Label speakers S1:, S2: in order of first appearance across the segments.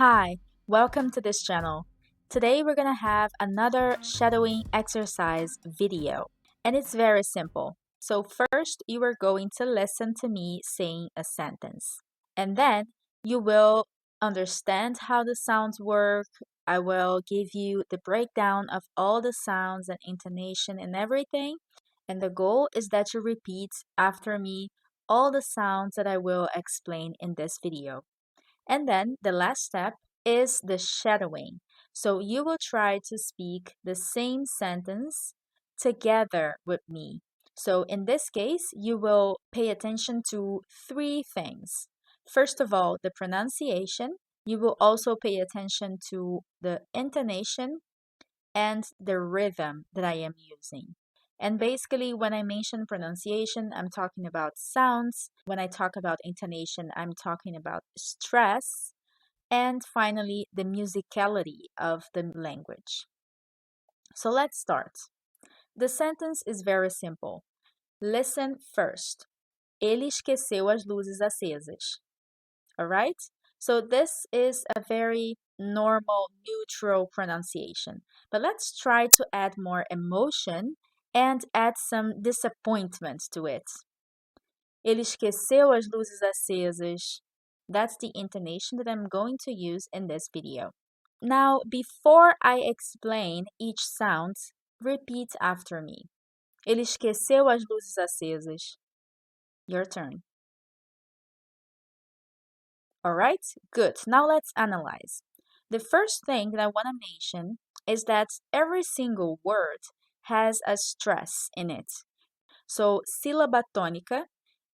S1: Hi, welcome to this channel. Today we're gonna have another shadowing exercise video, and it's very simple. So first you are going to listen to me saying a sentence, and then you will understand how the sounds work. I will give you the breakdown of all the sounds and intonation and everything, and the goal is that you repeat after me all the sounds that I will explain in this video. And then the last step is the shadowing. So you will try to speak the same sentence together with me. So in this case, you will pay attention to three things. First of all, the pronunciation. You will also pay attention to the intonation and the rhythm that I am using. And basically, when I mention pronunciation, I'm talking about sounds. When I talk about intonation, I'm talking about stress. And finally, the musicality of the language. So let's start. The sentence is very simple. Listen first. Ele esqueceu as luzes acesas. Alright? So this is a very normal, neutral pronunciation. But let's try to add more emotion and add some disappointment to it. Ele esqueceu as luzes acesas. That's the intonation that I'm going to use in this video. Now, before I explain each sound, repeat after me. Ele esqueceu as luzes acesas. Your turn. Alright, good. Now let's analyze. The first thing that I want to mention is that every single word has a stress in it. So, sílaba tônica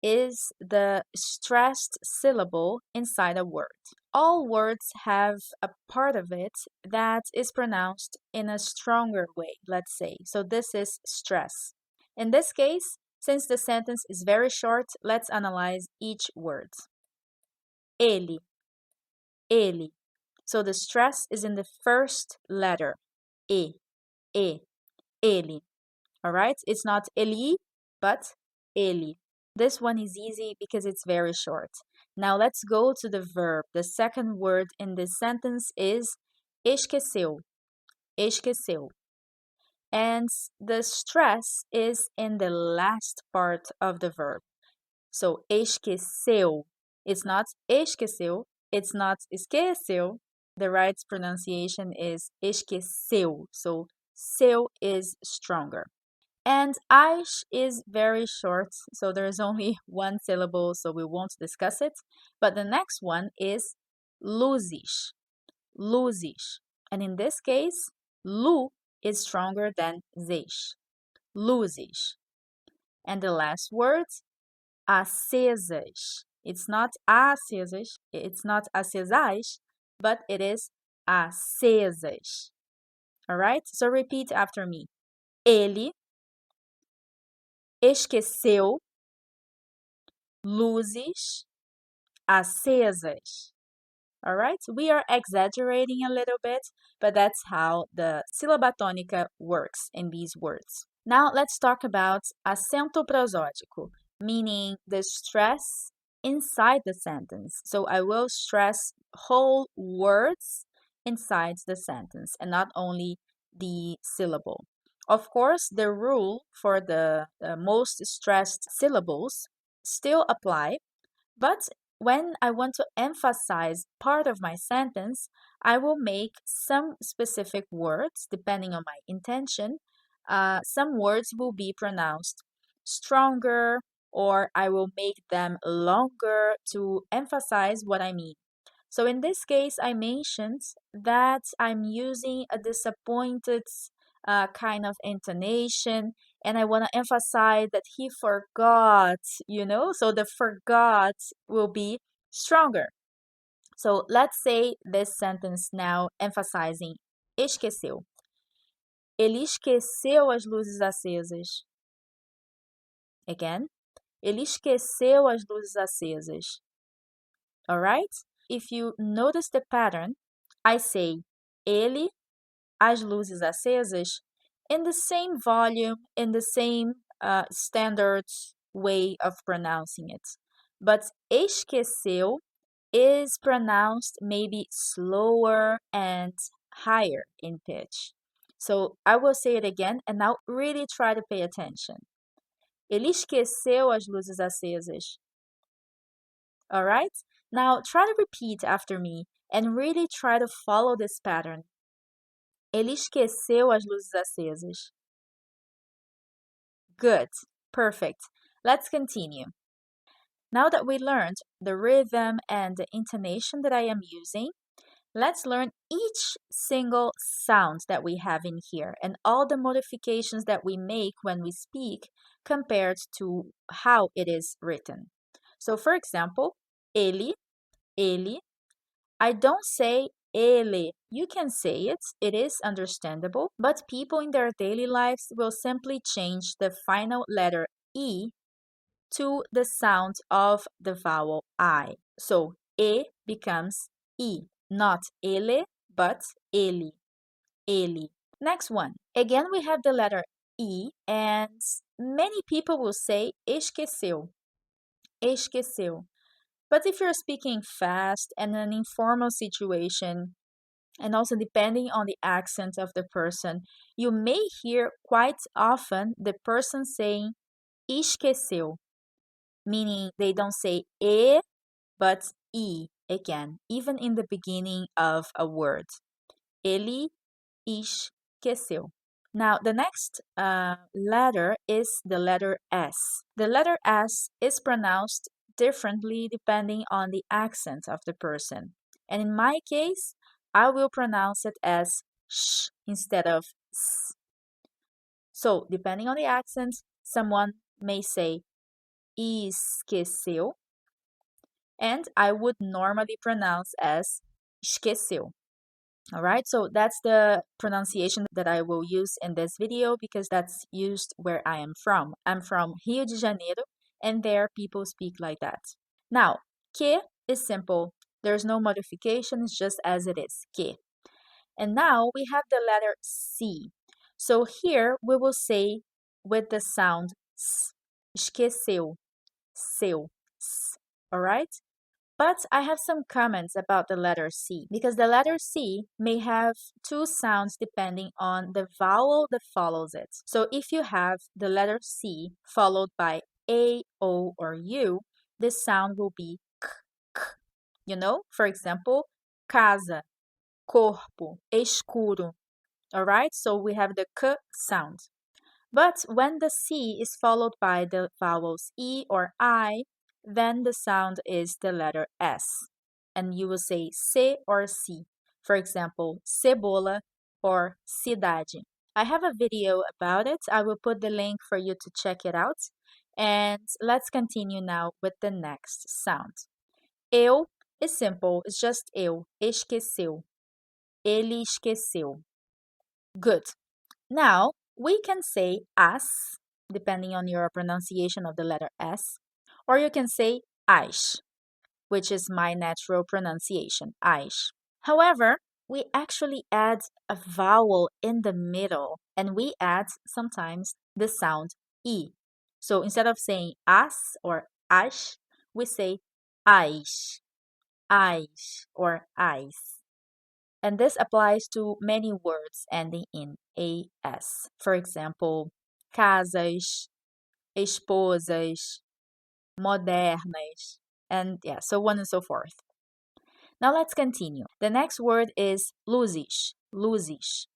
S1: is the stressed syllable inside a word. All words have a part of it that is pronounced in a stronger way, let's say. So, this is stress. In this case, since the sentence is very short, let's analyze each word. Ele, ele. So the stress is in the first letter. E, ele. Alright? It's not eli, but ele. This one is easy because it's very short. Now let's go to the verb. The second word in this sentence is esqueceu. Esqueceu. And the stress is in the last part of the verb. So esqueceu. It's not esqueceu. It's not esqueceu. The right pronunciation is esqueceu. So seu is stronger. And aish is very short, so there's only one syllable, so we won't discuss it. But the next one is luzes. Luzes. And in this case, lu is stronger than zes. Luzes. And the last word, acesas. It's not acesas, it's not acesais, but it is acesas. Alright? So repeat after me. Ele esqueceu luzes acesas. Alright? We are exaggerating a little bit, but that's how the sílaba tônica works in these words. Now let's talk about acento prosódico, meaning the stress inside the sentence. So I will stress whole words inside the sentence and not only the syllable. Of course, the rule for the most stressed syllables still apply, but when I want to emphasize part of my sentence, I will make some specific words depending on my intention. Some words will be pronounced stronger, or I will make them longer to emphasize what I mean. So in this case, I mentioned that I'm using a disappointed kind of intonation, and I want to emphasize that he forgot, so the forgot will be stronger. So let's say this sentence now emphasizing esqueceu. Ele esqueceu as luzes acesas. Again, ele esqueceu as luzes acesas. Alright? If you notice the pattern, I say ele, as luzes acesas, in the same volume, in the same standard way of pronouncing it. But esqueceu is pronounced maybe slower and higher in pitch. So I will say it again and now really try to pay attention. Ele esqueceu as luzes acesas. All right? Now try to repeat after me and really try to follow this pattern. Ele esqueceu as luzes acesas. Good. Perfect. Let's continue. Now that we learned the rhythm and the intonation that I am using, let's learn each single sound that we have in here and all the modifications that we make when we speak compared to how it is written. So for example, ele, I don't say ele. You can say it, it is understandable, but people in their daily lives will simply change the final letter E to the sound of the vowel I. So E becomes E, not ele, but ele, ele. Next one. Again, we have the letter E, and many people will say esqueceu, esqueceu. But if you're speaking fast and in an informal situation, and also depending on the accent of the person, you may hear quite often the person saying esqueceu, meaning they don't say e, but e again, even in the beginning of a word. Ele esqueceu. Now, the next letter is the letter S. The letter S is pronounced differently depending on the accent of the person. And in my case, I will pronounce it as sh instead of s. So, depending on the accent, someone may say esqueceu, and I would normally pronounce as esqueceu. All right, so that's the pronunciation that I will use in this video because that's used where I am from. I'm from Rio de Janeiro, and there people speak like that. Now, que is simple. There's no modification, it's just as it is, que. And now we have the letter C. So here we will say with the sound s, esqueceu, seu, s, all right? But I have some comments about the letter C because the letter C may have two sounds depending on the vowel that follows it. So if you have the letter C followed by A, O, or U, this sound will be k, k. You know, for example, casa, corpo, escuro. All right, so we have the k sound. But when the C is followed by the vowels E or I, then the sound is the letter S. And you will say C or C. For example, cebola or cidade. I have a video about it. I will put the link for you to check it out. And let's continue now with the next sound. Eu is simple. It's just eu. Esqueceu. Ele esqueceu. Good. Now, we can say as, depending on your pronunciation of the letter S, or you can say as, which is my natural pronunciation, as. However, we actually add a vowel in the middle, and we add sometimes the sound E. So instead of saying as or as, we say as, or ice. And this applies to many words ending in as. For example, casas, esposas, modernas, and yeah, so on and so forth. Now let's continue. The next word is luzes, luzes.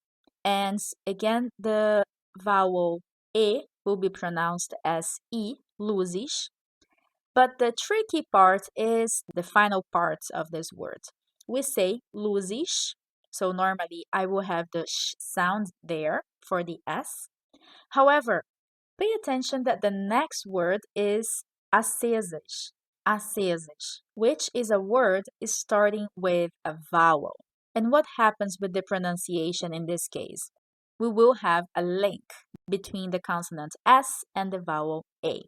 S1: And again, the vowel E will be pronounced as E, luzes. But the tricky part is the final part of this word. We say luzes, so normally I will have the sh sound there for the S. However, pay attention that the next word is acesas, acesas, which is a word starting with a vowel. And what happens with the pronunciation in this case? We will have a link between the consonant S and the vowel A.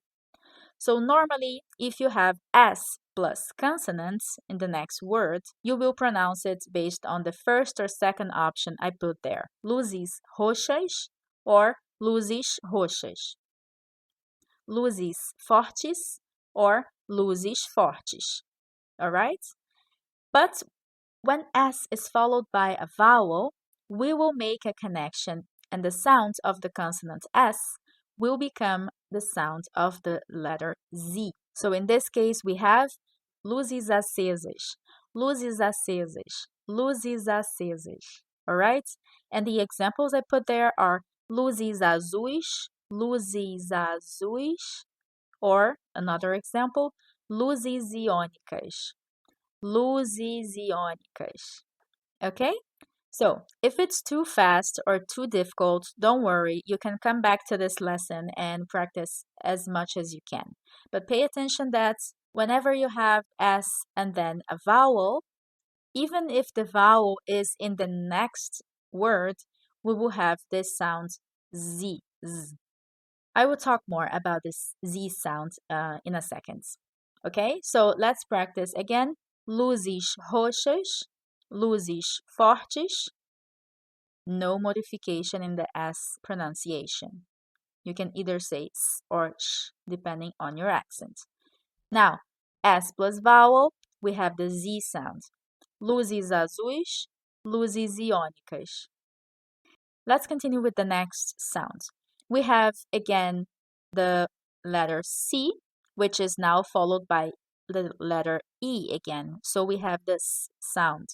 S1: So normally, if you have S plus consonants in the next word, you will pronounce it based on the first or second option I put there. Luzes roxas or luzes roxas. Luzes fortes or luzes fortes. All right? But when S is followed by a vowel, we will make a connection, and the sound of the consonant S will become the sound of the letter Z. So in this case, we have luzes acesas, luzes acesas, luzes acesas. All right? And the examples I put there are luzes azuis, or another example, luzes iônicas, luzes iônicas. Okay? So, if it's too fast or too difficult, don't worry. You can come back to this lesson and practice as much as you can. But pay attention that whenever you have S and then a vowel, even if the vowel is in the next word, we will have this sound Z. Z. I will talk more about this Z sound in a second. Okay, so let's practice again. Luzes roxas, luzes fortes. No modification in the S pronunciation. You can either say S or sh, depending on your accent. Now, S plus vowel, we have the Z sound. Luzes azuis, luzes iônicas. Let's continue with the next sound. We have, again, the letter C, which is now followed by the letter E again. So we have this sound.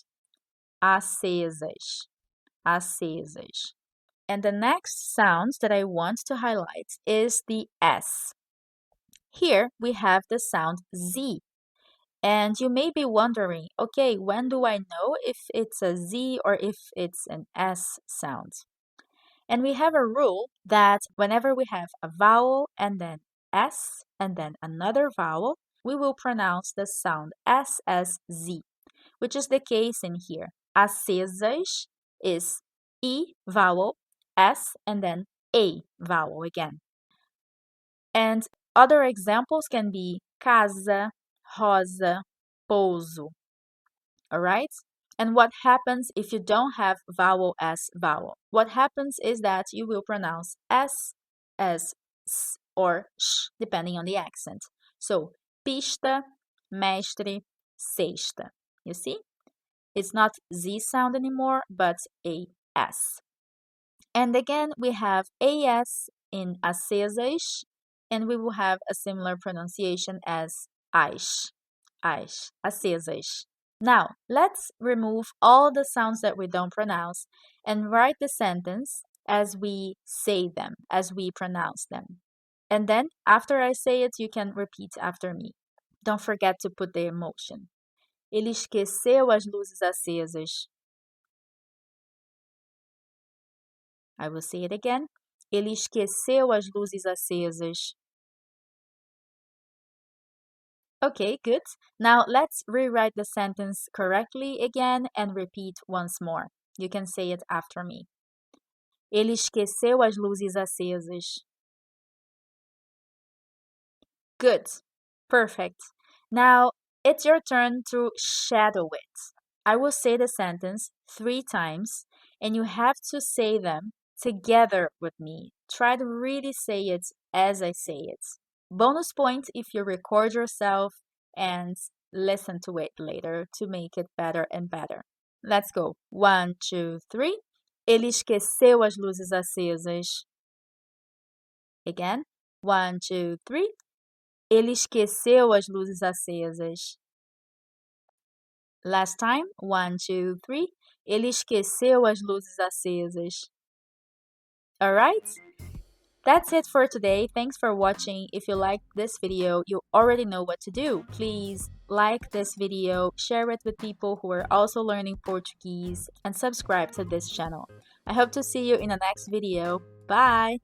S1: Acesas, acesas. And the next sound that I want to highlight is the S. Here we have the sound Z. And you may be wondering, okay, when do I know if it's a Z or if it's an S sound? And we have a rule that whenever we have a vowel and then S and then another vowel, we will pronounce the sound S as Z, which is the case in here. Acesas is E vowel, S, and then A vowel again. And other examples can be casa, rosa, pouso. All right? And what happens if you don't have vowel S vowel? What happens is that you will pronounce S as S or sh, depending on the accent. So, pista, mestre, sexta. You see? It's not Z sound anymore, but a S. And again, we have AS in acesas, and we will have a similar pronunciation as as, acesas. Now, let's remove all the sounds that we don't pronounce and write the sentence as we say them, as we pronounce them. And then, after I say it, you can repeat after me. Don't forget to put the emotion. Ele esqueceu as luzes acesas. I will say it again. Ele esqueceu as luzes acesas. Okay, good. Now let's rewrite the sentence correctly again and repeat once more. You can say it after me. Ele esqueceu as luzes acesas. Good. Perfect. Now it's your turn to shadow it. I will say the sentence 3 times and you have to say them together with me. Try to really say it as I say it. Bonus point if you record yourself and listen to it later to make it better and better. Let's go. 1, 2, 3. Ele esqueceu as luzes acesas. Again. 1, 2, 3. Ele esqueceu as luzes acesas. Last time. 1, 2, 3. Ele esqueceu as luzes acesas. All right? That's it for today. Thanks for watching. If you liked this video, you already know what to do. Please like this video, share it with people who are also learning Portuguese, and subscribe to this channel. I hope to see you in the next video. Bye!